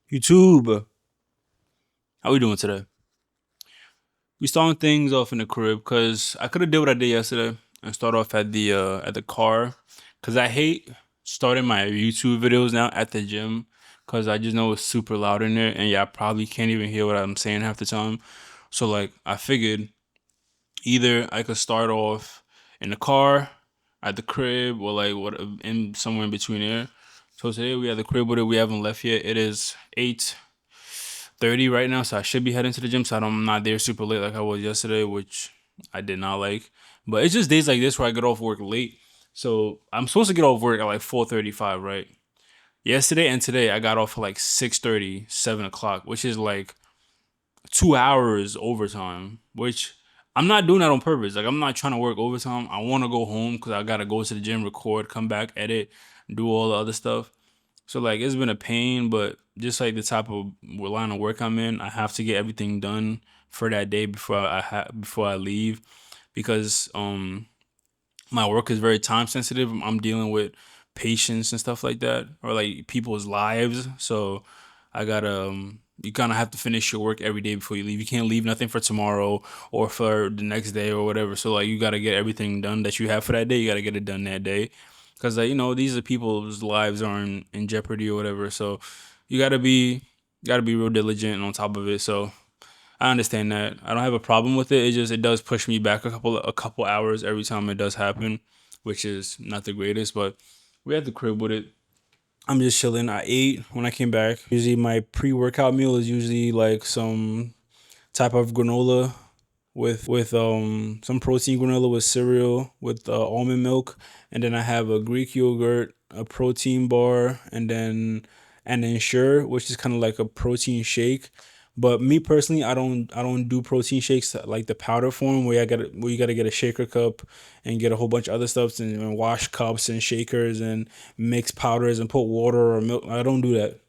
YouTube, how we doing today? We starting things off in the crib because I could have did what I did yesterday and start off at the car because I hate starting my YouTube videos now at the gym because I just know it's super loud in there and yeah, I probably can't even hear what I'm saying half the time. So like I figured either I could start off in the car, at the crib, or like what in somewhere in between there. So today we have the crib with it. We haven't left yet. It is 8:30 right now, so I should be heading to the gym. So I'm not there super late like I was yesterday, which I did not like. But it's just days like this where I get off work late. So I'm supposed to get off work at like 4:35, right? Yesterday and today I got off at like 6:30, 7 o'clock, which is like 2 hours overtime, which I'm not doing that on purpose. Like I'm not trying to work overtime. I want to go home because I gotta go to the gym, record, come back, edit, do all the other stuff. So like it's been a pain, but just like the type of line of work I'm in, I have to get everything done for that day before I leave because my work is very time sensitive. I'm dealing with patients and stuff like that, or like people's lives. So I gotta you kind of have to finish your work every day before you leave. You can't leave nothing for tomorrow or for the next day or whatever. So like you gotta get everything done that you have for that day. You gotta get it done that day, because like these are people's lives are in jeopardy or whatever. So you gotta be real diligent and on top of it. So I understand that. I don't have a problem with it. It does push me back a couple hours every time it does happen, which is not the greatest. But we had the crib with it. I'm just chilling. I ate when I came back. Usually my pre-workout meal is usually like some type of granola with some protein granola with cereal with almond milk, and then I have a Greek yogurt, a protein bar, and then Sure, which is kind of like a protein shake. But me personally, I don't do protein shakes like the powder form where you gotta get a shaker cup and get a whole bunch of other stuff and wash cups and shakers and mix powders and put water or milk. I don't do that.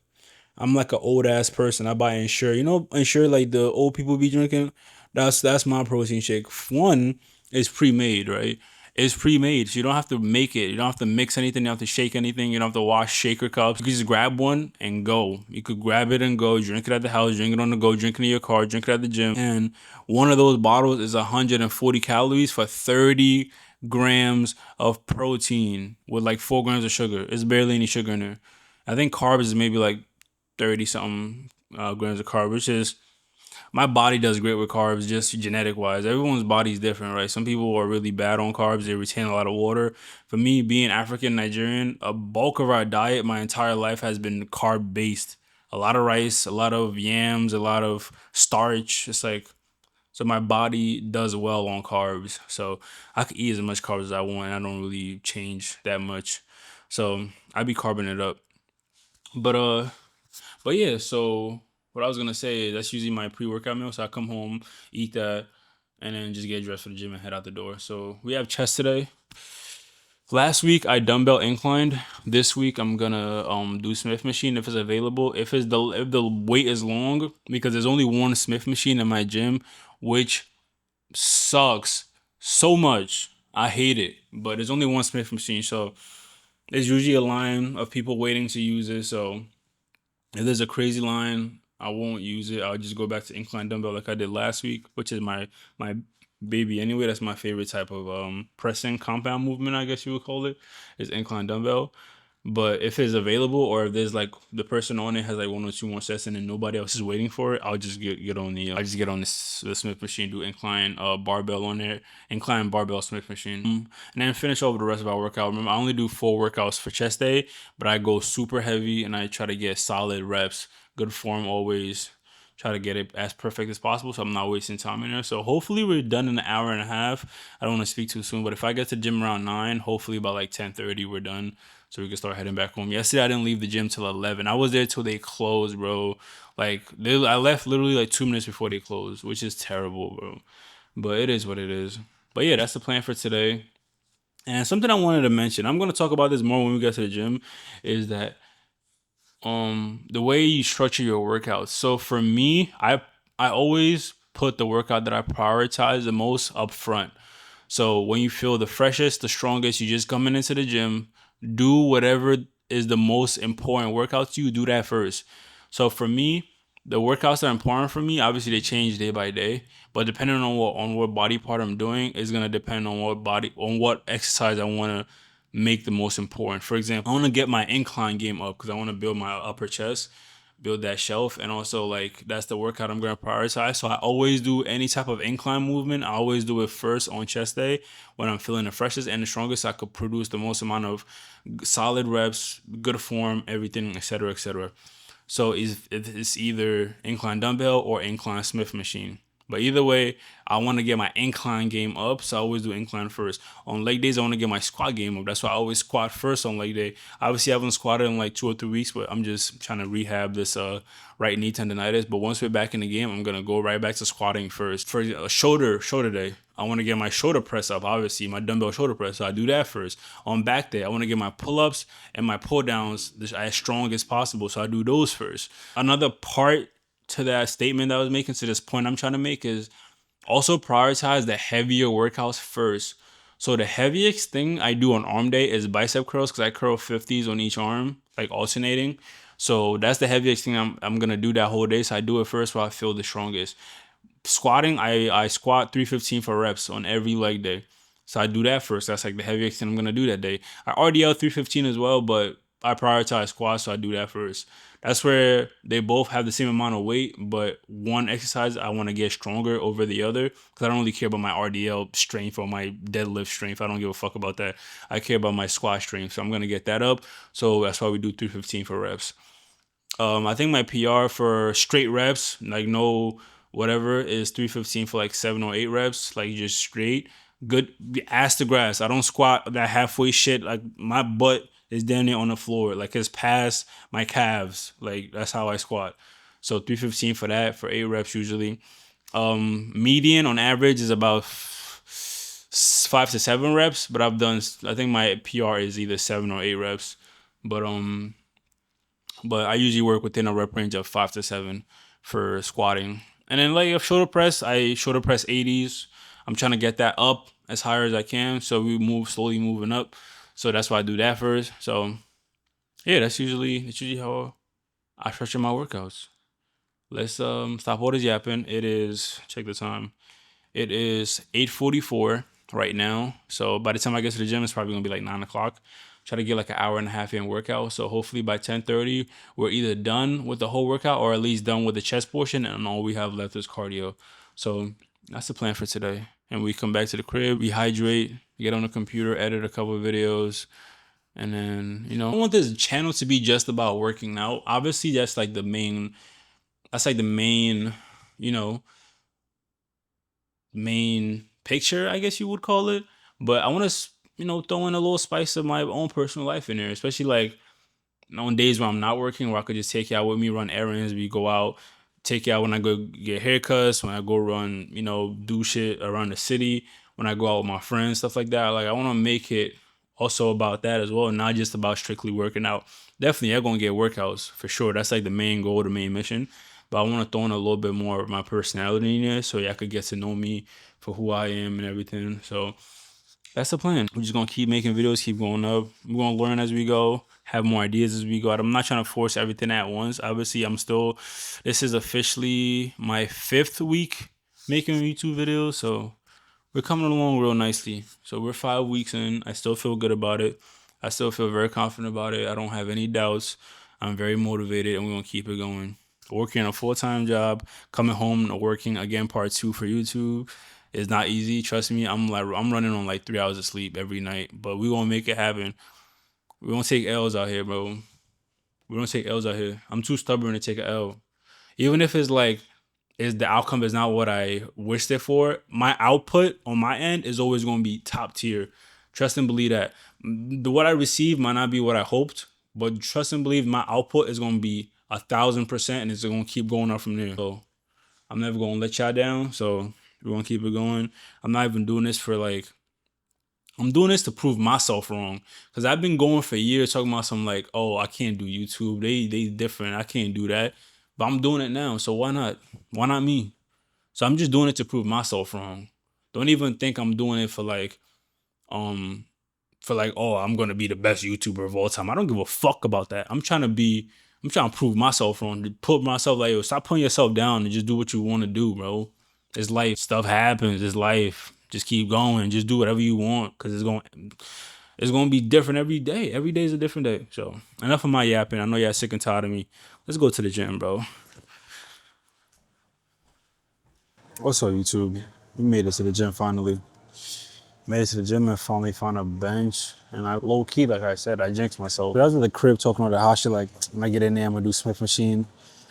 I'm like an old ass person. I buy Ensure. Ensure like the old people be drinking. That's my protein shake. One is pre-made, right? It's pre-made, so you don't have to make it. You don't have to mix anything. You don't have to shake anything. You don't have to wash shaker cups. You can just grab one and go. You could grab it and go. Drink it at the house. Drink it on the go. Drink it in your car. Drink it at the gym. And one of those bottles is 140 calories for 30 grams of protein with like 4 grams of sugar. It's barely any sugar in there. I think carbs is maybe like 30 something grams of carbs, which is my body does great with carbs, just genetic wise. Everyone's body is different, right? Some people are really bad on carbs, they retain a lot of water. For me, being African Nigerian, a bulk of our diet my entire life has been carb based. A lot of rice, a lot of yams, a lot of starch. It's like, so my body does well on carbs. So I could eat as much carbs as I want. I don't really change that much. So I be carbing it up. But but yeah, so what I was gonna say is that's usually my pre-workout meal. So I come home, eat that, and then just get dressed for the gym and head out the door. So we have chest today. Last week I dumbbell inclined. This week I'm gonna do Smith machine if it's available. If the wait is long, because there's only one Smith machine in my gym, which sucks so much. I hate it, but there's only one Smith machine, so there's usually a line of people waiting to use it. So if there's a crazy line, I won't use it. I'll just go back to incline dumbbell like I did last week, which is my baby anyway. That's my favorite type of pressing compound movement, I guess you would call it, is incline dumbbell. But if it's available or if there's like the person on it has like one or two more sets and then nobody else is waiting for it, I'll just get on the I just get on the Smith machine, do incline barbell on there, incline barbell Smith machine, and then finish over the rest of our workout. Remember, I only do 4 workouts for chest day, but I go super heavy and I try to get solid reps, good form always. Try to get it as perfect as possible so I'm not wasting time in there. So hopefully we're done in an hour and a half. I don't want to speak too soon, but if I get to the gym around 9, hopefully by like 10:30 we're done so we can start heading back home. Yesterday I didn't leave the gym till 11. I was there till they closed, bro. I left literally like 2 minutes before they closed, which is terrible, bro. But it is what it is. But yeah, that's the plan for today. And something I wanted to mention, I'm gonna talk about this more when we get to the gym, is that the way you structure your workouts. So for me, I always put the workout that I prioritize the most up front. So when you feel the freshest, the strongest, you just coming into the gym, do whatever is the most important workout to you, do that first. So for me, the workouts that are important for me, obviously they change day by day, but depending on what body part I'm doing is gonna depend on what exercise I want to make the most important. For example, I want to get my incline game up because I want to build my upper chest, build that shelf, and also like that's the workout I'm gonna prioritize. So I always do any type of incline movement. I always do it first on chest day when I'm feeling the freshest and the strongest. I could produce the most amount of solid reps, good form, everything, etc., etc. So it's either incline dumbbell or incline Smith machine. But either way, I want to get my incline game up, so I always do incline first. On leg days, I want to get my squat game up. That's why I always squat first on leg day. Obviously, I haven't squatted in like 2 or 3 weeks, but I'm just trying to rehab this right knee tendonitis. But once we're back in the game, I'm gonna go right back to squatting first. For a shoulder day, I want to get my shoulder press up, obviously, my dumbbell shoulder press. So I do that first. On back day, I want to get my pull ups and my pull downs as strong as possible. So I do those first. Another part to that statement that I was making, to this point I'm trying to make, is also prioritize the heavier workouts first. So the heaviest thing I do on arm day is bicep curls because I curl 50s on each arm, like alternating. So that's the heaviest thing I'm gonna do that whole day. So I do it first while I feel the strongest. Squatting, I squat 315 for reps on every leg day. So I do that first. That's like the heaviest thing I'm gonna do that day. I RDL 315 as well, but I prioritize squats, so I do that first. That's where they both have the same amount of weight, but one exercise I want to get stronger over the other because I don't really care about my RDL strength or my deadlift strength. I don't give a fuck about that. I care about my squat strength, so I'm gonna get that up. So that's why we do 315 for reps. I think my PR for straight reps, like no whatever, is 315 for like 7 or 8 reps, like just straight. Good ass to grass. I don't squat that halfway shit. Like my butt is down there on the floor, like it's past my calves. Like that's how I squat. So 315 for that, for 8 reps usually. Median on average is about 5 to 7 reps, but I think my PR is either 7 or 8 reps. But I usually work within a rep range of 5 to 7 for squatting. And then like a shoulder press, I shoulder press 80s. I'm trying to get that up as high as I can. So we slowly moving up. So that's why I do that first. So yeah, that's usually how I structure my workouts. Let's stop all this yapping. It is, check the time. It is 8:44 right now. So by the time I get to the gym, it's probably gonna be like 9 o'clock. Try to get like an hour and a half in workout. So hopefully by 10:30, we're either done with the whole workout or at least done with the chest portion, and all we have left is cardio. So that's the plan for today. And we come back to the crib, we hydrate, get on the computer, edit a couple of videos, and then I want this channel to be just about working out. Obviously, that's like the main. That's like the main, you know, main picture, I guess you would call it. But I want to, throw in a little spice of my own personal life in there, especially like on days where I'm not working, where I could just take you out with me, run errands, we go out, take you out when I go get haircuts, when I go run, do shit around the city, when I go out with my friends, stuff like that. Like I want to make it also about that as well, not just about strictly working out. Definitely, I'm gonna get workouts for sure. That's like the main goal, the main mission. But I want to throw in a little bit more of my personality in there, so y'all could get to know me for who I am and everything. So that's the plan. We're just gonna keep making videos, keep going up. We're gonna learn as we go, have more ideas as we go out. I'm not trying to force everything at once. Obviously, this is officially my 5th week making YouTube videos, so we're coming along real nicely. So we're 5 weeks in. I still feel good about it. I still feel very confident about it. I don't have any doubts. I'm very motivated, and we're gonna keep it going. Working a full-time job, coming home and working again, part 2 for YouTube is not easy. Trust me, I'm running on like 3 hours of sleep every night, but we're gonna make it happen. We don't take L's out here, bro. We don't take L's out here. I'm too stubborn to take an L. Even if it's like the outcome is not what I wished it for, my output on my end is always gonna be top tier. Trust and believe that. What I receive might not be what I hoped, but trust and believe my output is gonna be 1,000%, and it's gonna keep going up from there. So I'm never gonna let y'all down. So we're gonna keep it going. I'm not even doing this for I'm doing this to prove myself wrong. Cause I've been going for years talking about some like, oh, I can't do YouTube. They different. I can't do that. But I'm doing it now. So why not? Why not me? So I'm just doing it to prove myself wrong. Don't even think I'm doing it for oh, I'm gonna be the best YouTuber of all time. I don't give a fuck about that. I'm trying to be I'm trying to prove myself wrong. To put myself like, yo, stop putting yourself down and just do what you want to do, bro. It's life. Stuff happens. It's life. Just keep going. Just do whatever you want because it's gonna be different every day. Every day is a different day. So enough of my yapping. I know y'all sick and tired of me. Let's go to the gym, bro. What's up, YouTube? We made it to the gym finally. Made it to the gym and finally found a bench. And I low key, like I said, I jinxed myself. I was in the crib talking about the house shit, like when I get in there, I'm gonna do Smith machine.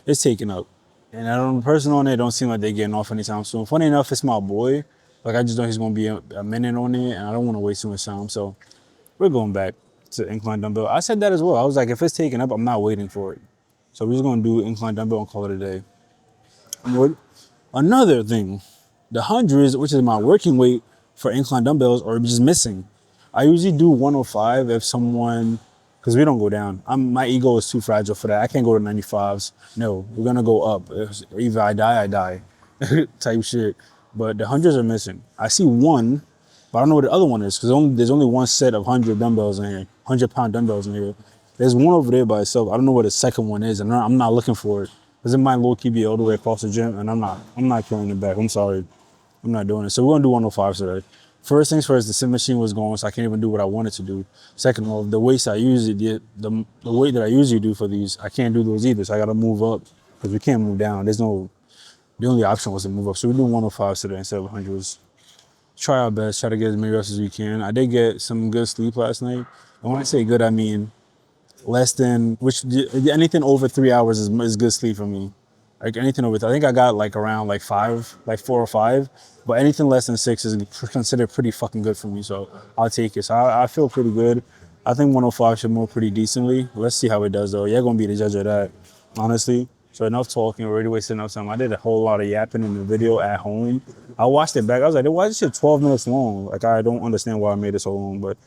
It's taking up. And I don't the person on there don't seem like they're getting off anytime soon. Funny enough, it's my boy. Like I just know he's gonna be a minute on there and I don't wanna waste too much time. So we're going back to incline dumbbell. I said that as well. I was like, if it's taking up, I'm not waiting for it. So we're just gonna do incline dumbbell and call it a day. Another thing, the hundreds, which is my working weight for incline dumbbells, are just missing. I usually do 105 if someone, because we don't go down. My ego is too fragile for that. I can't go to 95s. No, we're gonna go up. Either I die, type shit. But the hundreds are missing. I see one, but I don't know what the other one is because there's only one set of 100 dumbbells in here, 100-pound dumbbells in here. There's one over there by itself. I don't know what the second one is, and I'm not looking for it. Because it might low key be all the way across the gym, and I'm not carrying it back. I'm sorry. I'm not doing it. So we're gonna do 105 today. First things first, the sim machine was going, so I can't even do what I wanted to do. Second of all, the weights I usually did, the weight that I usually do for these, I can't do those either. So I gotta move up because we can't move down. The only option was to move up. So we're doing 105 today instead of 100s. Try our best, try to get as many reps as we can. I did get some good sleep last night. And when I say good, I mean less than, anything over 3 hours is good sleep for me. Like anything over, I think I got like around like 4 or 5, but anything less than 6 is considered pretty fucking good for me. So I'll take it. So I feel pretty good. I think 105 should move pretty decently. Let's see how it does though. You're gonna be the judge of that, honestly. So enough talking, we're already wasting enough time. I did a whole lot of yapping in the video at home. I watched it back. I was like, why is this shit 12 minutes long? Like I don't understand why I made it so long, but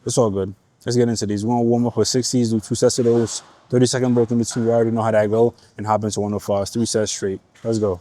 it's all good. Let's get into these. We're gonna warm up with 60s, do 2 sets of those, 30-second break in between. We already know how that go, and hop into 105s, 3 sets straight. Let's go.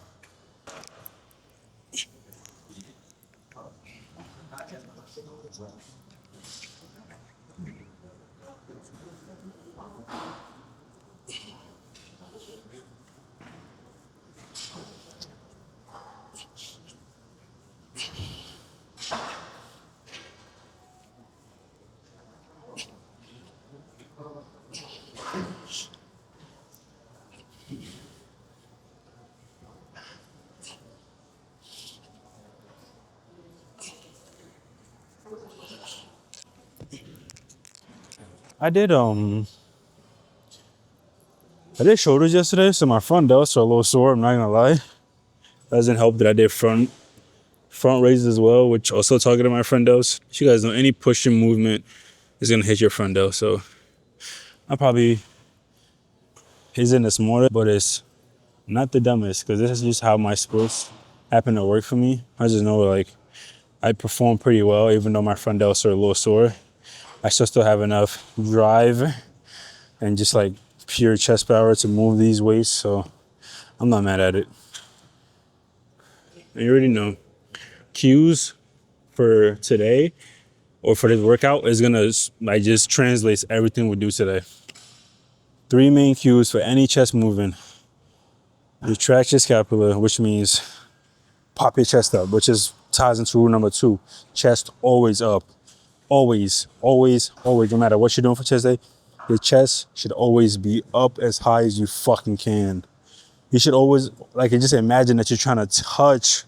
I did shoulders yesterday, so my front delts are a little sore. I'm not gonna lie. Doesn't help that I did front raises as well, which also targeted my front delts. You guys know any pushing movement is gonna hit your front delt. So I probably isn't the smartest, but it's not the dumbest because this is just how my sports happen to work for me. I just know like I perform pretty well, even though my front delts are a little sore. I still have enough drive and just like pure chest power to move these weights, so I'm not mad at it. And you already know, cues for today or for this workout is gonna like just translates everything we do today. 3 main cues for any chest movement. Retract your scapula, which means pop your chest up, which is ties into rule number 2. Chest always up. Always, always, always. No matter what you're doing for chest day, your chest should always be up as high as you fucking can. You should always, like, just imagine that you're trying to touch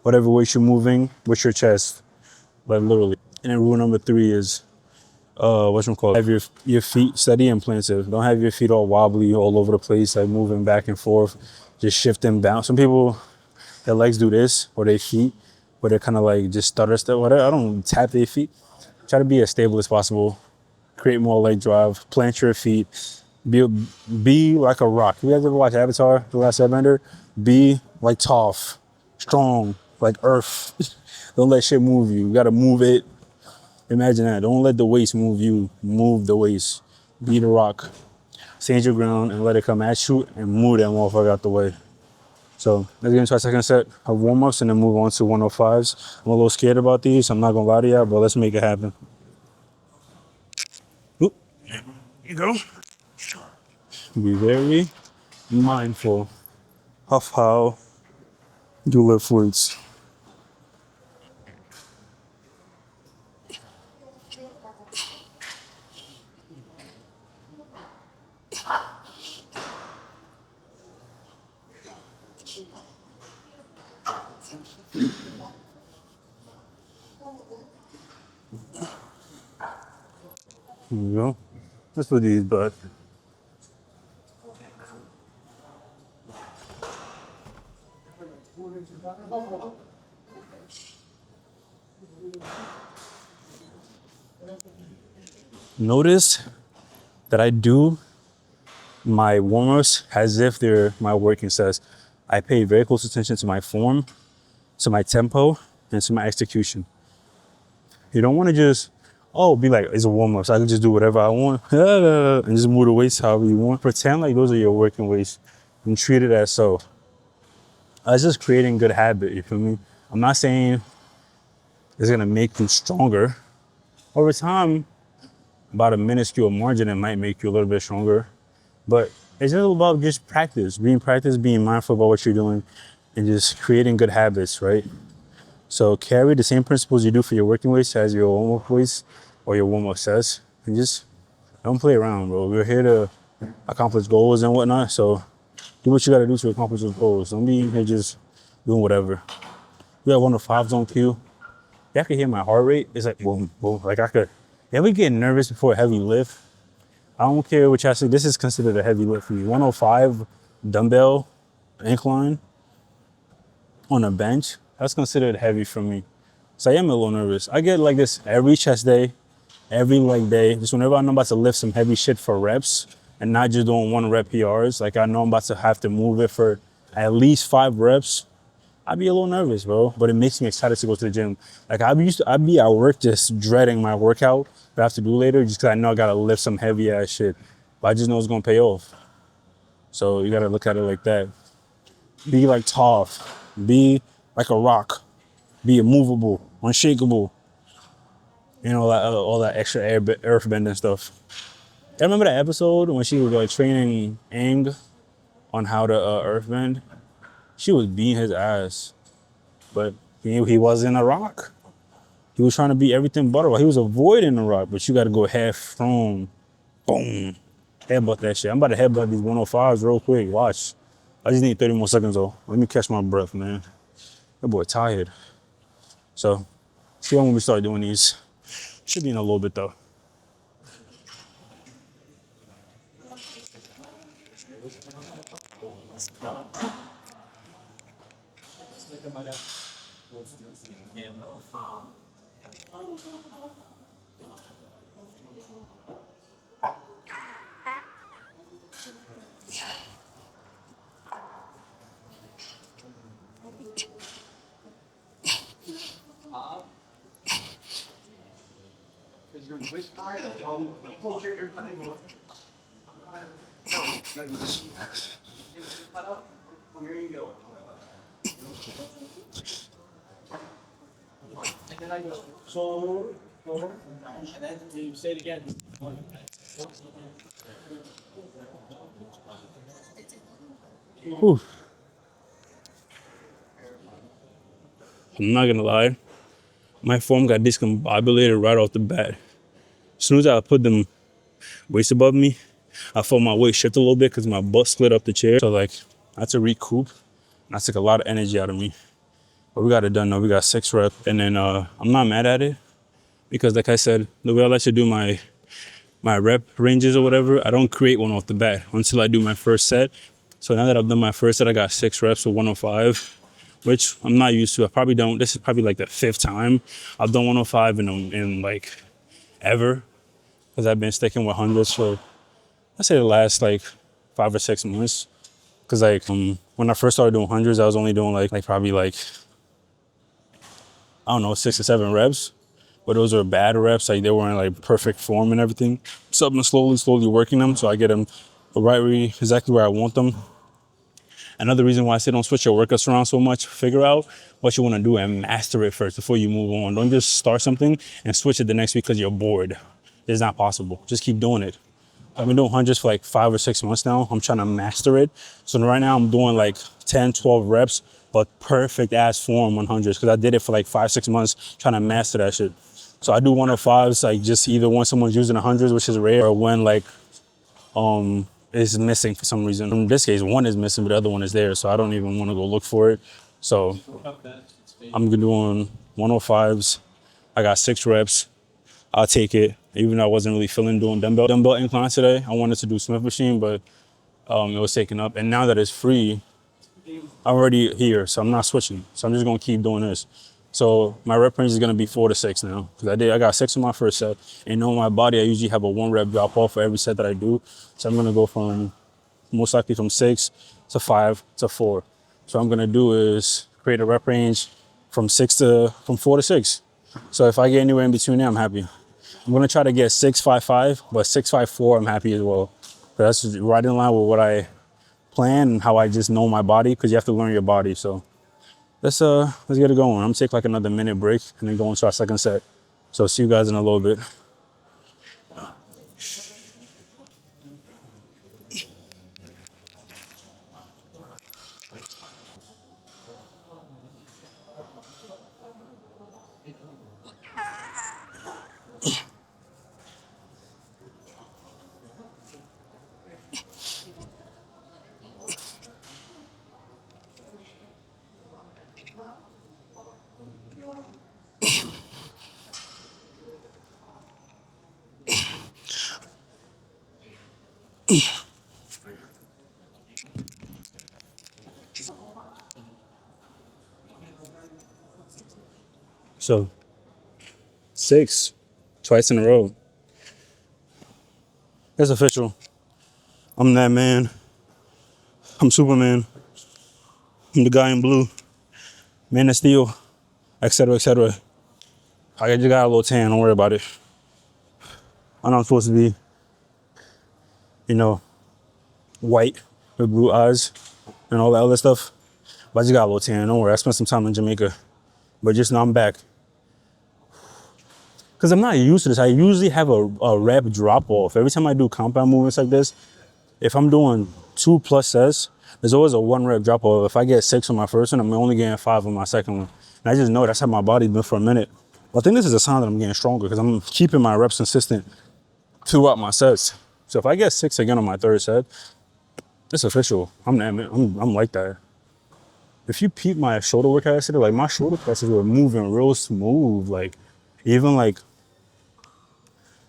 whatever weight you're moving with your chest, like literally. And then rule number 3 is, have your feet steady and planted. Don't have your feet all wobbly all over the place, like moving back and forth, just shifting bounce. Some people, their legs do this, or their feet, where they're kind of like just stutter step, whatever. I don't tap their feet. Try to be as stable as possible. Create more leg drive. Plant your feet. Be like a rock. You guys ever watch Avatar, The Last Airbender? Be like Toph, strong, like Earth. Don't let shit move you. You gotta move it. Imagine that. Don't let the waist move you. Move the waist. Be the rock. Stand your ground and let it come at you and move that motherfucker out the way. So let's get into our second set of warm-ups and then move on to 105s. I'm a little scared about these. I'm not gonna lie to y'all, but let's make it happen. Oop. There you go. Be very mindful of how you lift weights. Here we go. Let's put these back. Notice that I do my warm-ups as if they're my working sets. I pay very close attention to my form, to my tempo, and to my execution. You don't want to just, be like, it's a warm-up, so I can just do whatever I want, and just move the weights however you want. Pretend like those are your working weights and treat it as so. It's just creating good habit, you feel me? I'm not saying it's gonna make you stronger. Over time, about a minuscule margin, it might make you a little bit stronger. But it's just about just practice, being mindful about what you're doing, and just creating good habits, right? So carry the same principles you do for your working weights as your warm-up weights or your warm-up sets, and just don't play around, bro. We're here to accomplish goals and whatnot, so do what you gotta do to accomplish those goals. Don't be here just doing whatever. We have 105s on cue. Y'all can hear my heart rate. It's like boom, boom. Like I could, if we get nervous before a heavy lift, I don't care what y'all say. This is considered a heavy lift for me. 105 dumbbell incline on a bench, that's considered heavy for me. So I am a little nervous. I get like this every chest day, every leg day. Just whenever I know I'm about to lift some heavy shit for reps and not just doing 1 rep PRs, like I know I'm about to have to move it for at least 5 reps, I'd be a little nervous, bro. But it makes me excited to go to the gym. Like I'd be at work just dreading my workout that I have to do later just because I know I gotta lift some heavy ass shit. But I just know it's gonna pay off. So you gotta look at it like that. Be like tough. Be like a rock. Be immovable, unshakable. You know, like, all that extra earth bending stuff. I remember that episode when she was like training Aang on how to earth bend. She was beating his ass, but he wasn't a rock. He was trying to be everything but a rock. He was avoiding the rock, but you got to go head from, boom, headbutt that shit. I'm about to headbutt these 105s real quick. Watch. I just need 30 more seconds though. Let me catch my breath, man. That boy tired. So, see when we start doing these. Should be in a little bit though. So, and then you say it again. Whew. I'm not gonna lie, my form got discombobulated right off the bat. As soon as I put them weights above me, I felt my weight shift a little bit because my butt slid up the chair. So like, I had to recoup. And that took a lot of energy out of me. But we got it done now. We got 6 reps. And then I'm not mad at it because like I said, the way I like to do my rep ranges or whatever, I don't create one off the bat until I do my first set. So now that I've done my first set, I got 6 reps with 105, which I'm not used to. I probably don't. This is probably like the 5th time I've done 105 in like ever, because I've been sticking with hundreds for, I say the last like 5 or 6 months. Because like when I first started doing hundreds, I was only doing like probably like, I don't know, 6 or 7 reps. But those are bad reps, like they weren't like perfect form and everything. So I've been slowly working them so I get them exactly where I want them. Another reason why I say don't switch your workouts around so much, figure out what you want to do and master it first before you move on. Don't just start something and switch it the next week because you're bored. It's not possible. Just keep doing it. I've been doing hundreds for like 5 or 6 months now. I'm trying to master it. So right now I'm doing like 10, 12 reps, but perfect ass form on hundreds because I did it for like 5, 6 months trying to master that shit. So I do 105s like just either when someone's using the hundreds, which is rare, or when like is missing for some reason. In this case, one is missing, but the other one is there. So I don't even want to go look for it. So I'm doing 105s. I got 6 reps. I'll take it. Even though I wasn't really feeling doing dumbbell incline today. I wanted to do Smith machine, but it was taken up. And now that it's free, I'm already here, so I'm not switching. So I'm just gonna keep doing this. So my rep range is gonna be 4 to 6 now. Cause I got 6 in my first set. And on my body, I usually have a 1 rep drop off for every set that I do. So I'm gonna go from most likely from 6 to 5 to 4. So what I'm gonna do is create a rep range from 4 to 6. So if I get anywhere in between there, I'm happy. I'm gonna try to get 655, but 654, I'm happy as well. That's right in line with what I plan and how I just know my body, because you have to learn your body. So let's get it going. I'm gonna take like another minute break and then go into our second set. So see you guys in a little bit. So 6, twice in a row. It's official. I'm that man. I'm Superman. I'm the guy in blue. Man of Steel, etc., etc. I just got a little tan. Don't worry about it. I know I'm supposed to be, white with blue eyes and all that other stuff. But I just got a little tan. Don't worry. I spent some time in Jamaica. But just now I'm back. Because I'm not used to this. I usually have a rep drop off. Every time I do compound movements like this, if I'm doing 2+ sets, there's always a 1 rep drop off. If I get 6 on my first one, I'm only getting 5 on my second one. And I just know that's how my body's been for a minute. But I think this is a sign that I'm getting stronger because I'm keeping my reps consistent throughout my sets. So if I get 6 again on my third set, it's official. I'm like that. If you peep my shoulder workout yesterday, like my shoulder presses were moving real smooth. Like even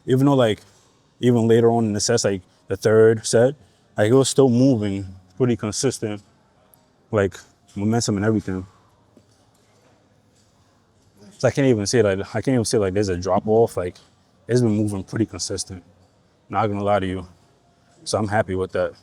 even later on in the sets, like the third set, like it was still moving pretty consistent, like momentum and everything. So I can't even say like there's a drop off. Like it's been moving pretty consistent. Not gonna lie to you. So I'm happy with that.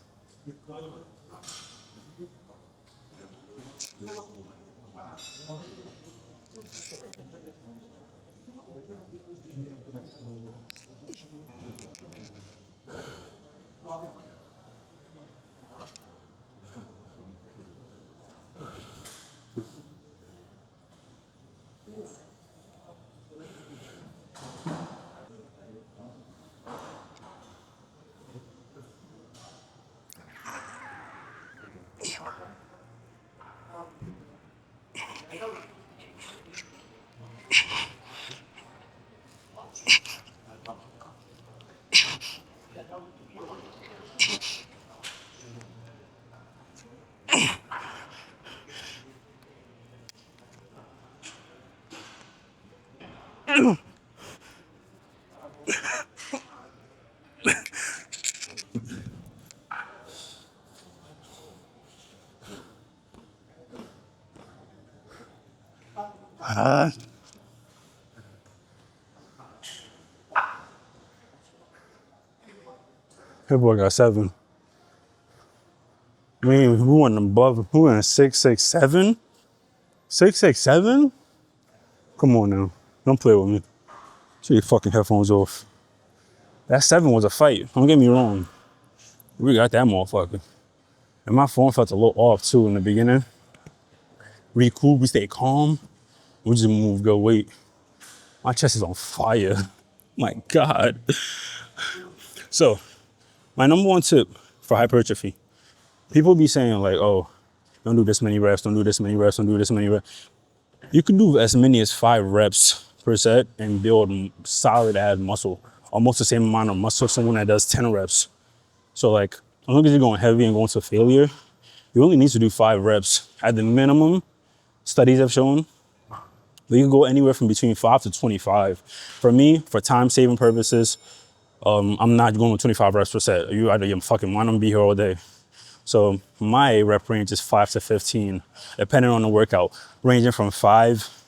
That boy got 7. I mean, we went above. We went 667. 667. Come on now, don't play with me. Take your fucking headphones off. That 7 was a fight. Don't get me wrong. We got that motherfucker. And my phone felt a little off too in the beginning. We cool. We stayed calm. We just moved good weight. My chest is on fire. My God. So My number one tip for hypertrophy, people be saying like, oh, don't do this many reps, don't do this many reps, don't do this many reps. You can do as many as 5 reps per set and build solid ass muscle, almost the same amount of muscle as someone that does 10 reps. So like, as long as you're going heavy and going to failure, you only need to do 5 reps at the minimum. Studies have shown that you can go anywhere from between 5 to 25. For me, for time saving purposes, I'm not going with 25 reps per set. You either you're fucking want to be here all day. So my rep range is 5 to 15, depending on the workout, ranging from 5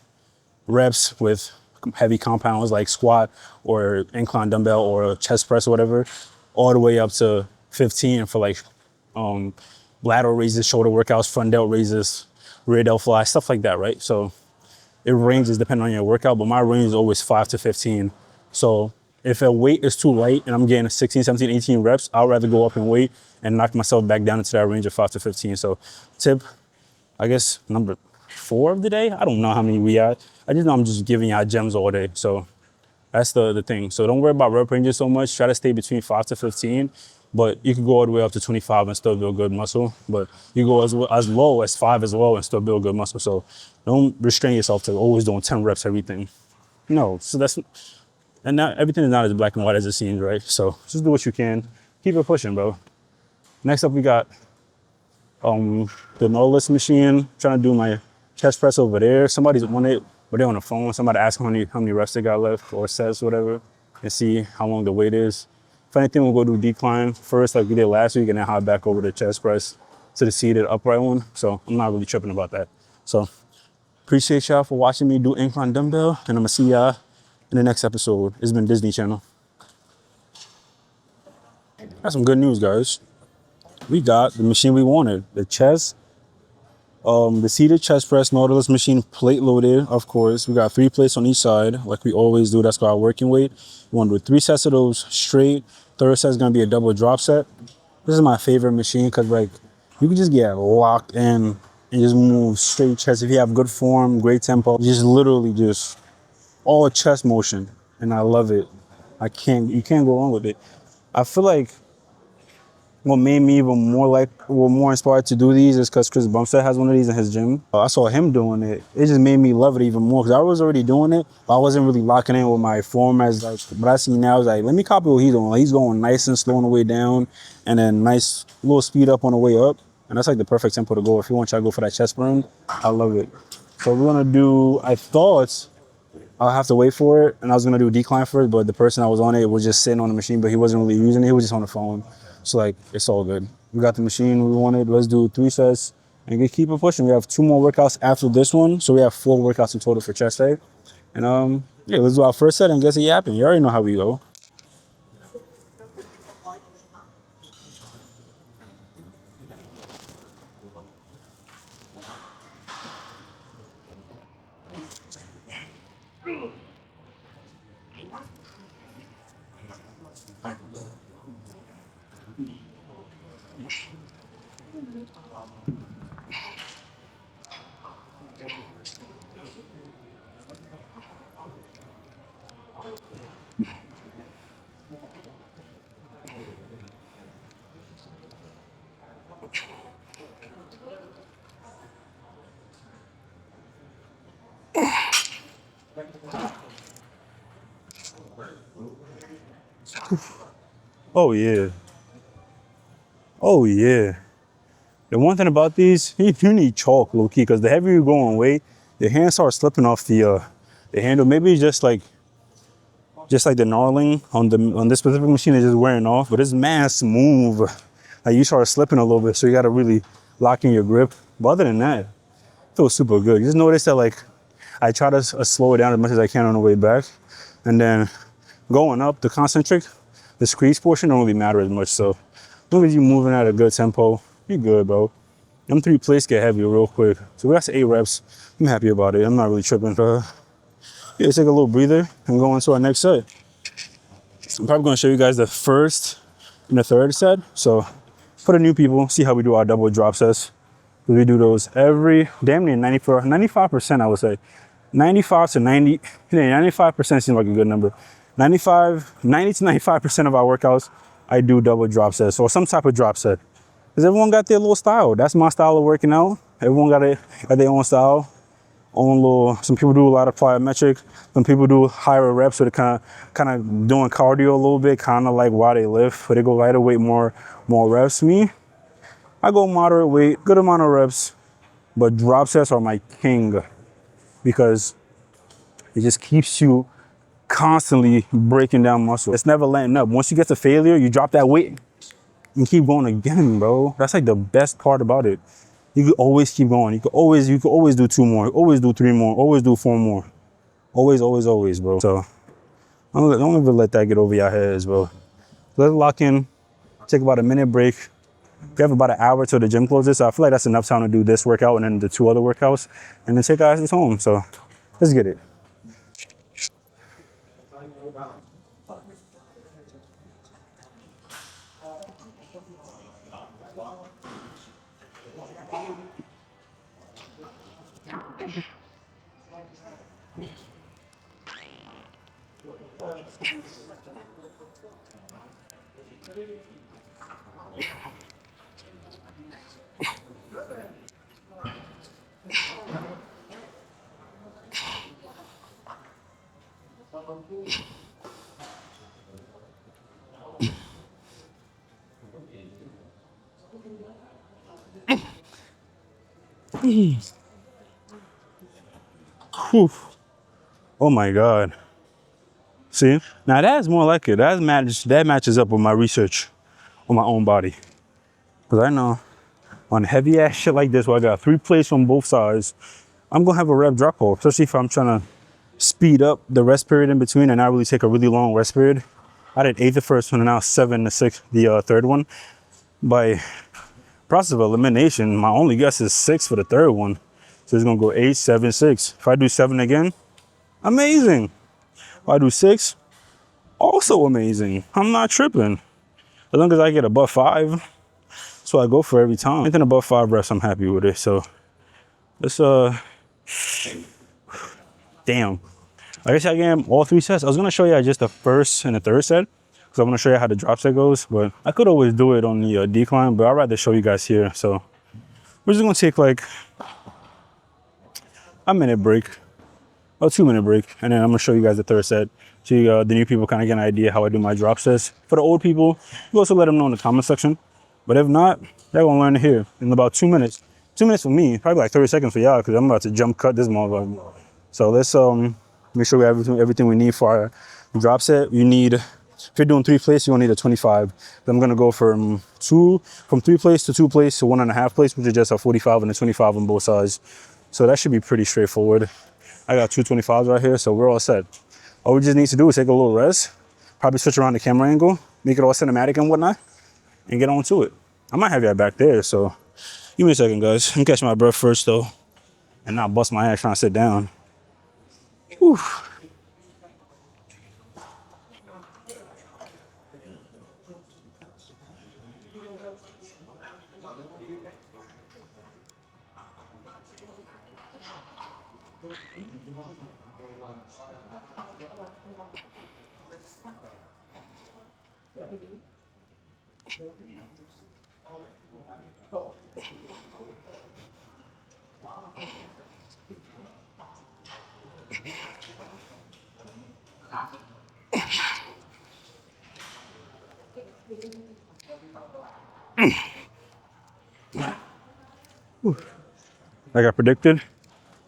reps with heavy compounds like squat or incline dumbbell or chest press or whatever, all the way up to 15 for like lateral raises, shoulder workouts, front delt raises, rear delt fly, stuff like that, right? So it ranges depending on your workout, but my range is always 5 to 15. So if a weight is too light and I'm getting 16, 17, 18 reps, I'd rather go up in weight and knock myself back down into that range of 5 to 15. So tip, I guess, number 4 of the day. I don't know how many we had. I just know I'm just giving y'all gems all day. So that's the thing. So don't worry about rep ranges so much. Try to stay between 5 to 15, but you can go all the way up to 25 and still build good muscle. But you go as low as 5 as well and still build good muscle. So don't restrain yourself to always doing 10 reps everything. No, so that's, and not everything is not as black and white as it seems, right? So just do what you can. Keep it pushing, bro. Next up, we got the Nautilus machine. Trying to do my chest press over there. Somebody's on it, but they're on the phone. Somebody asked how many reps they got left or sets, whatever, and see how long the weight is. If anything, we'll go do decline first, like we did last week, and then hop back over the chest press to the seated upright one. So I'm not really tripping about that. So appreciate y'all for watching me do incline dumbbell, and I'm gonna see y'all in the next episode. It's been Disney Channel. Got some good news, guys. We got the machine we wanted, the chest, the seated chest press Nautilus machine, plate loaded, of course. We got 3 plates on each side, like we always do. That's our working weight. We want to do 3 sets of those straight. Third set is gonna be a double drop set. This is my favorite machine because like you can just get locked in and just move straight chest. If you have good form, great tempo, just literally just all chest motion, and I love it. You can't go wrong with it. I feel like what made me even more inspired to do these is because Chris Bumstead has one of these in his gym. I saw him doing it. It just made me love it even more because I was already doing it, but I wasn't really locking in with my form as like, what I see now is like, let me copy what he's doing. Like, he's going nice and slow on the way down and then nice little speed up on the way up. And that's like the perfect tempo to go. If you want y'all to go for that chest burn, I love it. So we're gonna do, I thought I'll have to wait for it, and I was gonna do a decline first, but the person that was on it was just sitting on the machine, but he wasn't really using it. He was just on the phone. So like, it's all good. We got the machine we wanted. Let's do 3 sets and keep it pushing. We have 2 more workouts after this one, so we have 4 workouts in total for chest day. And yeah, let's do our first set and get it yapping. You already know how we go. Oh yeah. Oh yeah. The one thing about these, you need chalk, low key, because the heavier you go on weight, your hands start slipping off the handle. Maybe it's just like the knurling on this specific machine is just wearing off, but it's mad smooth. Like you start slipping a little bit, so you gotta really lock in your grip. But other than that, it feels super good. You just notice that like I try to slow it down as much as I can on the way back, and then going up the concentric, the squeeze portion don't really matter as much. So as long as you're moving at a good tempo, you're good, bro. Them 3 plates get heavy real quick. So we got 8 reps. I'm happy about it. I'm not really tripping. Yeah, take a little breather and go into our next set. I'm probably gonna show you guys the first and the third set. So for the new people, see how we do our double drop sets. We do those every, damn near 95%, I would say. 95 to 90, yeah, 95% seems like a good number. 90 to 95% of our workouts I do double drop sets or some type of drop set. Because everyone got their little style. That's my style of working out. Everyone got their own style, own little. Some people do a lot of plyometric. Some people do higher reps, so they're kind of doing cardio a little bit, kind of like while they lift. But they go lighter weight, more reps. Me, I go moderate weight, good amount of reps, but drop sets are my king because it just keeps you constantly breaking down muscle. It's never letting up. Once you get to failure, you drop that weight and keep going again, bro. That's like the best part about it. You can always keep going. You can always do 2 more, always do 3 more, always do 4 more. Always, bro. So don't ever let that get over your heads, bro. Let's lock in, take about a minute break. We have about an hour till the gym closes, so I feel like that's enough time to do this workout and then the 2 other workouts, and then take our asses home. So let's get it. Whew. Oh my God. See, now that's more like it. That matches up with my research on my own body. Because I know on heavy ass shit like this, where I got 3 plates on both sides, I'm gonna have a rep drop off, especially if I'm trying to speed up the rest period in between and not really take a really long rest period. I did 8 the first one and now 7 the sixth, the third one. By process of elimination, my only guess is 6 for the third one. So it's gonna go 8, 7, 6. If I do 7 again, amazing. If I do 6, also amazing. I'm not tripping. As long as I get above 5, that's what I go for every time. Anything above 5 reps, I'm happy with it. So let's damn. I guess I gave all 3 sets. I was gonna show you just the first and the third set, because I want to show you how the drop set goes, but I could always do it on the decline, but I'd rather show you guys here. So we're just gonna take like a minute break, a 2-minute break, and then I'm gonna show you guys the third set. So the new people kind of get an idea how I do my drop sets. For the old people, you also let them know in the comment section. But if not, they're gonna learn it here in about 2 minutes. 2 minutes for me, probably like 30 seconds for y'all, because I'm about to jump cut this motherfucker. So let's make sure we have everything we need for our drop set. You need, if you're doing 3 plates, you're gonna need a 25. Then I'm gonna go from 3 plates to 2 plates to 1.5 plates, which is just a 45 and a 25 on both sides. So that should be pretty straightforward. I got 2 25s right here, so we're all set. All we just need to do is take a little rest, probably switch around the camera angle, make it all cinematic and whatnot, and get on to it. I might have y'all back there, so give me a second, guys. I'm catching my breath first, though, and not bust my ass trying to sit down. Whew. Like I predicted,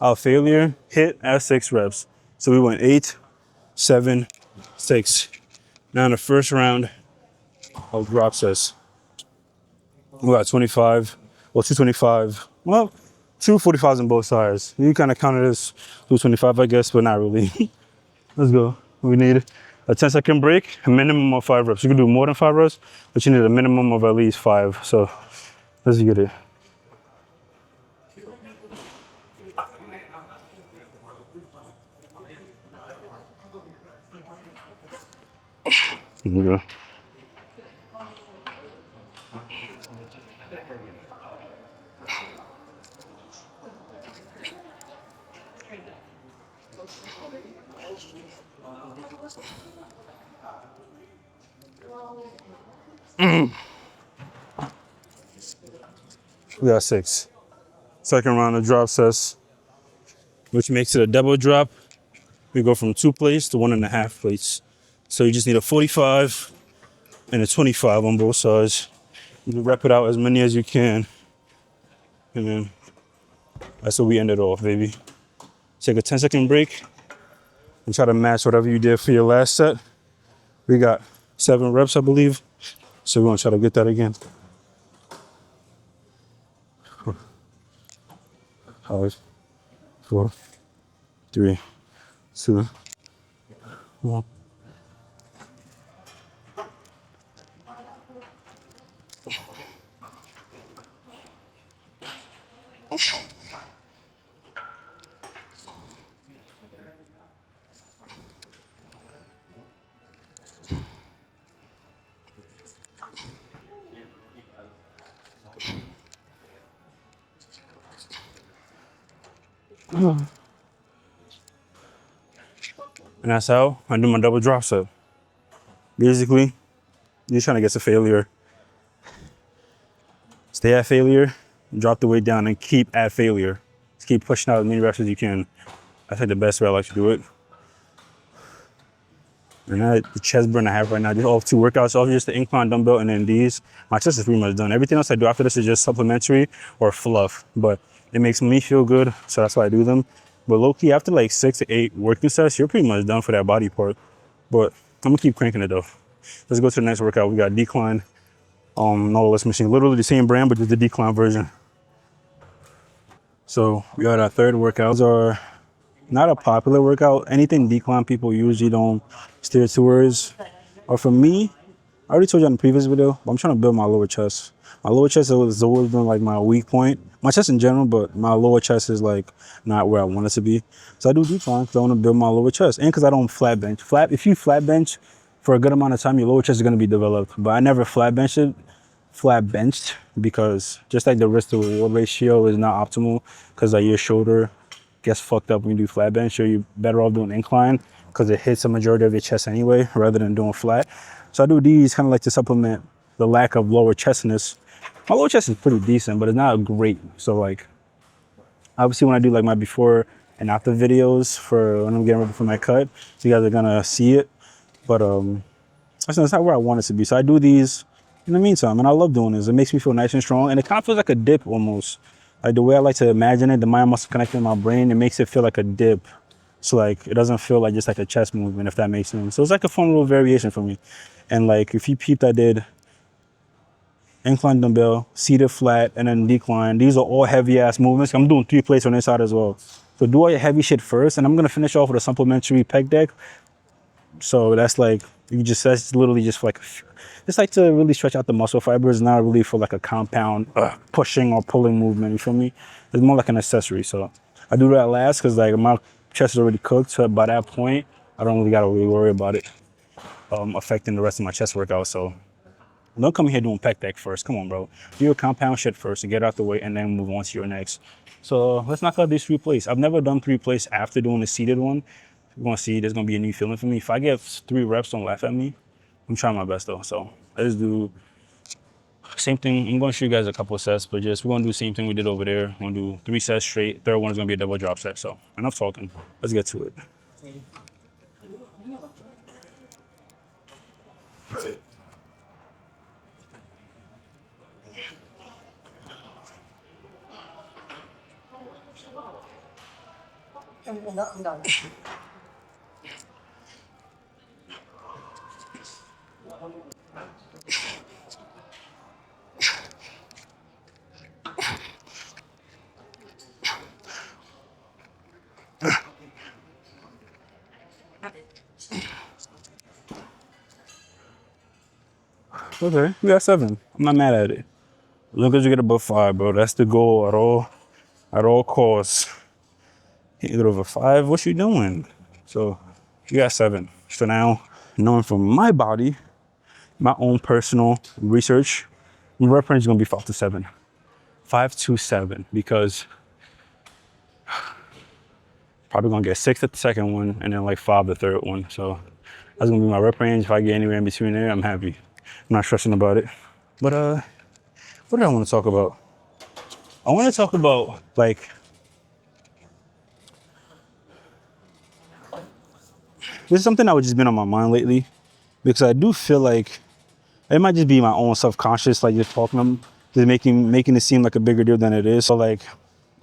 our failure hit at 6 reps. So we went 8, 7, 6. Now in the first round of drop sets, we got 25, well, 225, well, 2 45s on both sides. You kind of counted as 225, I guess, but not really. Let's go. We need a 10-second break, a minimum of 5 reps. You can do more than 5 reps, but you need a minimum of at least 5. So let's get it. Here we go. We got 6. Second round of drop sets, which makes it a double drop. We go from 2 plates to 1.5 plates. So you just need a 45 and a 25 on both sides. You rep it out as many as you can. And then that's what we ended off, baby. Take a 10-second break and try to match whatever you did for your last set. We got 7 reps, I believe. So we're gonna try to get that again. 5, 4, 3, 2, 1. And that's how I do my double drop set. Basically, you're trying to get to failure. Stay at failure, drop the weight down, and keep at failure. Just keep pushing out as many reps as you can. That's like the best way I like to do it. And the chest burn I have right now, just off 2 workouts, off just the incline dumbbell and then these. My chest is pretty much done. Everything else I do after this is just supplementary or fluff, but it makes me feel good, so that's why I do them. But low-key, after like 6 to 8 working sets, you're pretty much done for that body part. But I'm gonna keep cranking it though. Let's go to the next workout. We got decline, Nautilus machine. Literally the same brand, but just the decline version. So we got our third workout. These are not a popular workout. Anything decline people usually don't steer towards. Or for me, I already told you in the previous video, but I'm trying to build my lower chest. My lower chest has always been like my weak point. My chest in general, but my lower chest is like not where I want it to be. So I do decline because I want to build my lower chest. And because I don't flat bench. If you flat bench for a good amount of time, your lower chest is going to be developed. But I never flat benched because just like the wrist to reward ratio is not optimal because like your shoulder gets fucked up when you do flat bench, so you're better off doing incline because it hits a majority of your chest anyway rather than doing flat. So I do these kind of like to supplement the lack of lower chestness. My lower chest is pretty decent, but it's not great. So like, obviously when I do like my before and after videos for when I'm getting ready for my cut, so you guys are gonna see it. But that's not where I want it to be. So I do these in the meantime, and I love doing this. It makes me feel nice and strong, and it kind of feels like a dip almost. Like the way I like to imagine it, the mind muscle connected in my brain, it makes it feel like a dip. So like, it doesn't feel like just like a chest movement, if that makes sense. So it's like a fun little variation for me. And like, if you peeped, I did incline dumbbell, seated flat, and then decline. These are all heavy ass movements. I'm doing 3 plates on this side as well. So do all your heavy shit first, and I'm gonna finish off with a supplementary pec deck. So that's like, that's literally just for like, it's like to really stretch out the muscle fibers, not really for like a compound pushing or pulling movement, you feel me? It's more like an accessory. So I do that last because like my chest is already cooked. So by that point, I don't really gotta really worry about it affecting the rest of my chest workout. So don't come here doing pec deck first. Come on, bro. Do your compound shit first and get out the way and then move on to your next. So let's knock out these 3 plates. I've never done 3 plates after doing the seated one. You're gonna see there's gonna be a new feeling for me. If I get 3 reps, don't laugh at me. I'm trying my best though. So let's do same thing. I'm gonna show you guys a couple of sets, but we're gonna do the same thing we did over there. We're gonna do 3 sets straight. Third one is gonna be a double drop set. So enough talking. Let's get to it. Okay, we got 7. I'm not mad at it. As long as you get above 5, bro. That's the goal at all costs. You get over 5, what you doing? So you got 7. So now, knowing from my body, my own personal research, my rep range is gonna be 5 to 7. 5 to 7, because probably gonna get 6 at the second one and then like 5 the third one. So that's gonna be my rep range. If I get anywhere in between there, I'm happy. I'm not stressing about it. But what did I want to talk about? I want to talk about like this is something that was just been on my mind lately because I do feel like it might just be my own subconscious, like just talking, just making it seem like a bigger deal than it is. So like,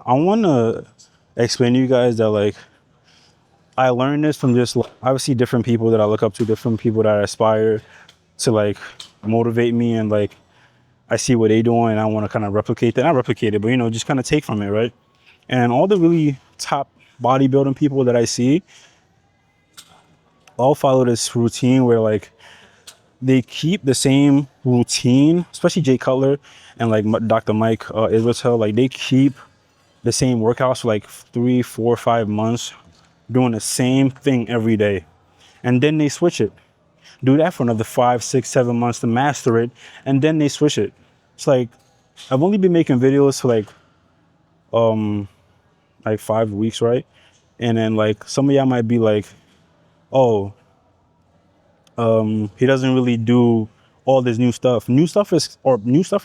I want to explain to you guys that like I learned this from just like, obviously different people that I look up to, different people that I aspire to like motivate me, and like I see what they doing and I want to kind of replicate that. Not replicate it, but you know, just kind of take from it, right? And all the really top bodybuilding people that I see all follow this routine where like they keep the same routine, especially Jay Cutler and like Dr. Mike Israel. Like they keep the same workouts for like 3, 4, 5 months, doing the same thing every day, and then they switch it. Do that for another 5, 6, 7 months to master it, and then they switch it. It's like I've only been making videos for like 5 weeks, right? And then like some of y'all might be like, oh, he doesn't really do all this new stuff. New stuff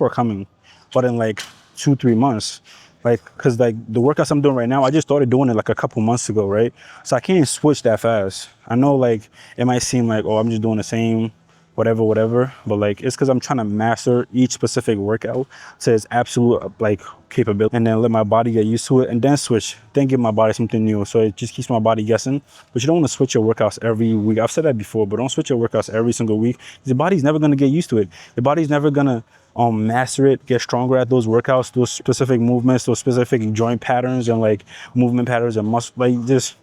are coming, but in like 2, 3 months. Like, cause like the workouts I'm doing right now, I just started doing it like a couple months ago, right? So I can't switch that fast. I know like it might seem like, oh, I'm just doing the same whatever, but like it's because I'm trying to master each specific workout to its absolute like capability, and then let my body get used to it, and then switch, then give my body something new. So it just keeps my body guessing. But you don't want to switch your workouts every week. I've said that before, but don't switch your workouts every single week. Your body's never going to get used to it. Your body's never going to master it, get stronger at those workouts, those specific movements, those specific joint patterns and like movement patterns and muscle, like just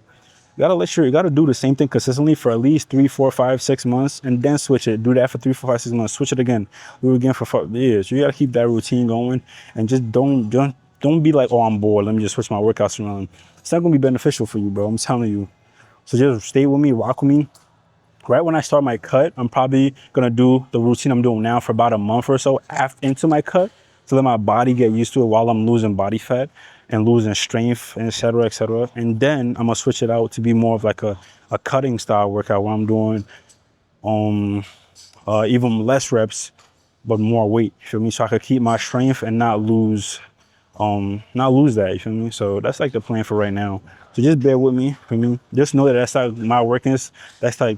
you gotta do the same thing consistently for at least 3, 4, 5, 6 months, and then switch it. Do that for 3, 4, 5, 6 months. Switch it again. Do it again for 5 years. You gotta keep that routine going, and just don't be like, oh, I'm bored. Let me just switch my workouts around. It's not gonna be beneficial for you, bro. I'm telling you. So just stay with me, rock with me. Right when I start my cut, I'm probably gonna do the routine I'm doing now for about a month or so into my cut, to let my body get used to it while I'm losing body fat and losing strength, and et cetera, et cetera. And then I'm gonna switch it out to be more of like a cutting style workout where I'm doing even less reps, but more weight. You feel me? So I could keep my strength and not lose that. You feel me? So that's like the plan for right now. So just bear with me. For me, just know that that's like my workings. That's like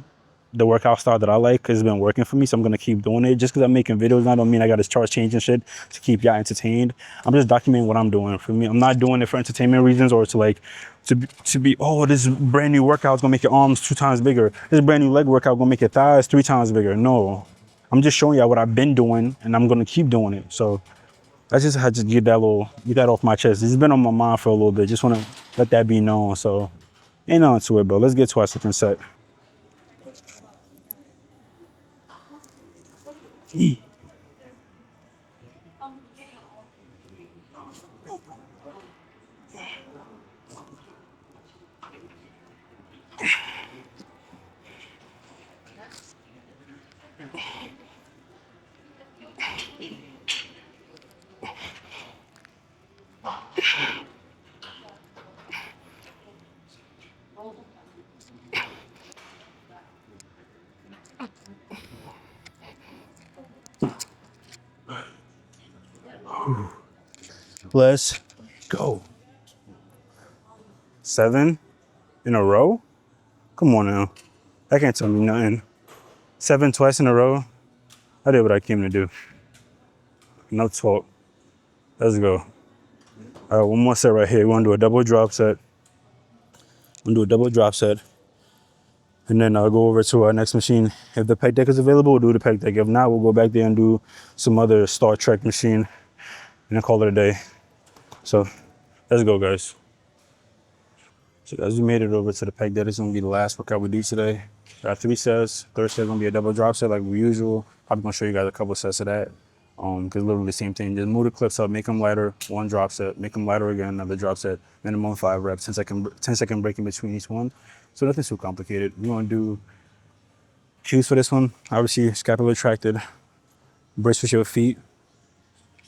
the workout style that I like, because it's been working for me. So I'm gonna keep doing it. Just because I'm making videos, I don't mean I gotta start changing shit to keep y'all entertained. I'm just documenting what I'm doing. For me, I'm not doing it for entertainment reasons or to like to be oh, this brand new workout is gonna make your arms 2 times bigger. This brand new leg workout gonna make your thighs 3 times bigger. No, I'm just showing y'all what I've been doing, and I'm gonna keep doing it. So I just had to get that off my chest. It's been on my mind for a little bit. Just wanna let that be known. So ain't nothing to it, bro. Let's get to our second set. Let's go. 7 in a row? Come on now. That can't tell me nothing. 7 twice in a row? I did what I came to do. No talk. Let's go. All right, one more set right here. We're gonna do a double drop set. And then I'll go over to our next machine. If the pec deck is available, we'll do the pec deck. If not, we'll go back there and do some other Star Trek machine and then call it a day. So let's go, guys. So guys, we made it over to the pec deck. This is gonna be the last workout we do today. Got 3 sets. Third set is gonna be a double drop set like usual. Probably gonna show you guys a couple sets of that. Because literally the same thing. Just move the clips up, make them lighter, 1 drop set, make them lighter again, another drop set, minimum 5 reps, 10-second break in between each one. So nothing too complicated. We're gonna do cues for this one. Obviously, scapula retracted, brace with your feet,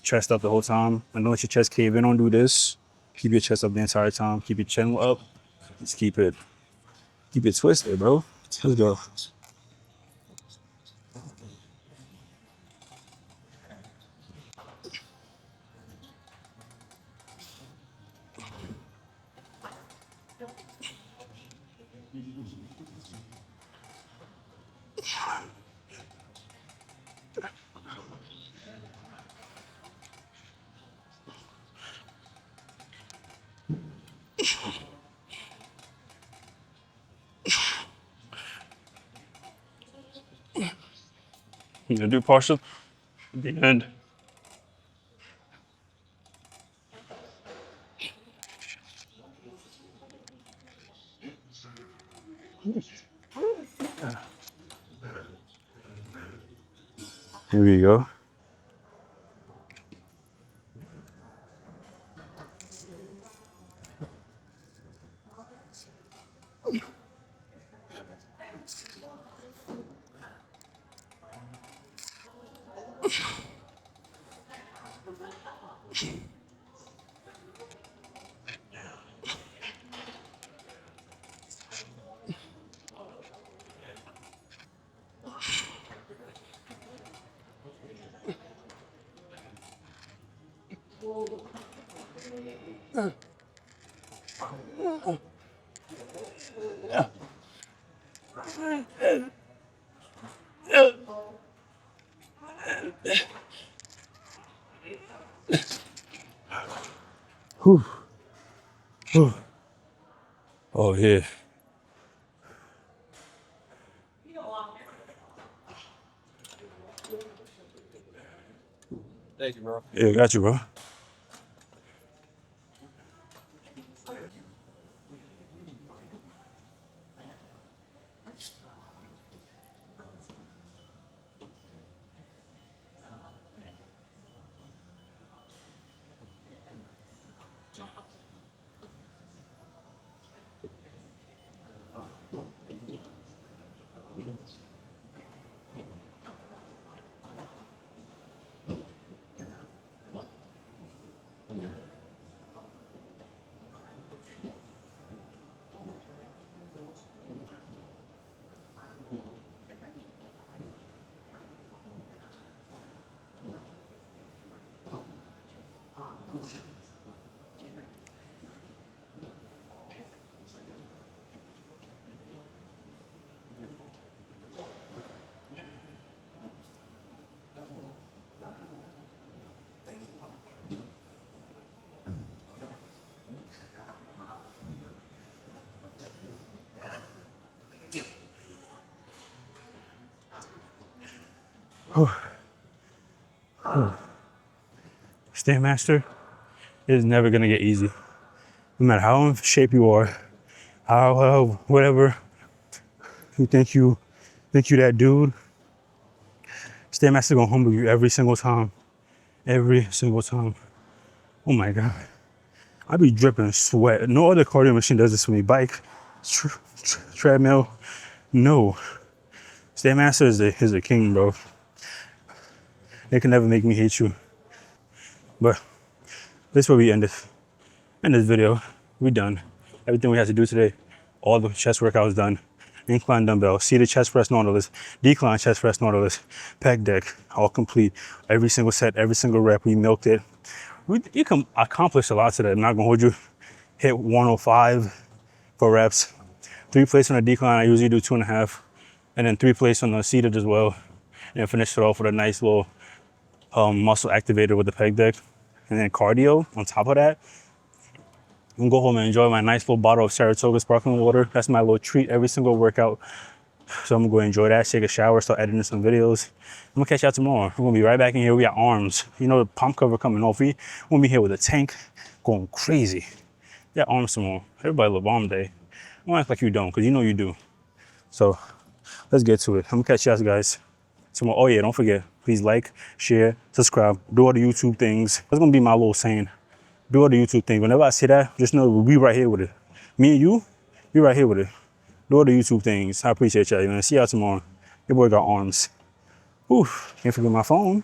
chest up the whole time. And don't let your chest cave in. Don't do this. Keep your chest up the entire time. Keep your chin up. Just keep it twisted, bro. Let's go. I'm gonna do partial at the end. Here we go. Whew. Whew. Oh yeah. Thank you, bro. Yeah, got you, bro. Stairmaster is never gonna get easy. No matter how in shape you are, how whatever you think you that dude, Stairmaster gonna humble you every single time. Every single time. Oh my god. I be dripping sweat. No other cardio machine does this for me. Bike, treadmill, no. Stairmaster is the king, bro. They can never make me hate you. But this is where we end this video. We done. Everything we had to do today. All the chest workouts done. Incline dumbbell, seated chest press Nautilus, decline chest press Nautilus, pec deck, all complete. Every single set, every single rep, we milked it. You can accomplish a lot today. I'm not gonna hold you. Hit 105 for reps. 3 plates on a decline, I usually do 2.5. And then 3 plates on the seated as well. And then finish it off with a nice little muscle activator with the pec deck. And then cardio on top of that. I'm gonna go home and enjoy my nice little bottle of Saratoga sparkling water. That's my little treat every single workout. So I'm gonna go enjoy that, take a shower, start editing some videos. I'm gonna catch y'all tomorrow. We're gonna be right back in here. We got arms. You know, the pump cover coming off. We're gonna be here with a tank going crazy. Yeah, arms tomorrow. Everybody love arm day. Don't act like you don't, because you know you do. So let's get to it. I'm gonna catch y'all guys tomorrow. Oh yeah, don't forget, please like, share, subscribe, do all the YouTube things. That's gonna be my little saying. Do all the YouTube things. Whenever I say that, just know we'll be right here with it. Me and you, be right here with it. Do all the YouTube things. I appreciate y'all, man. See y'all tomorrow. Your boy got arms. Oof, can't forget my phone.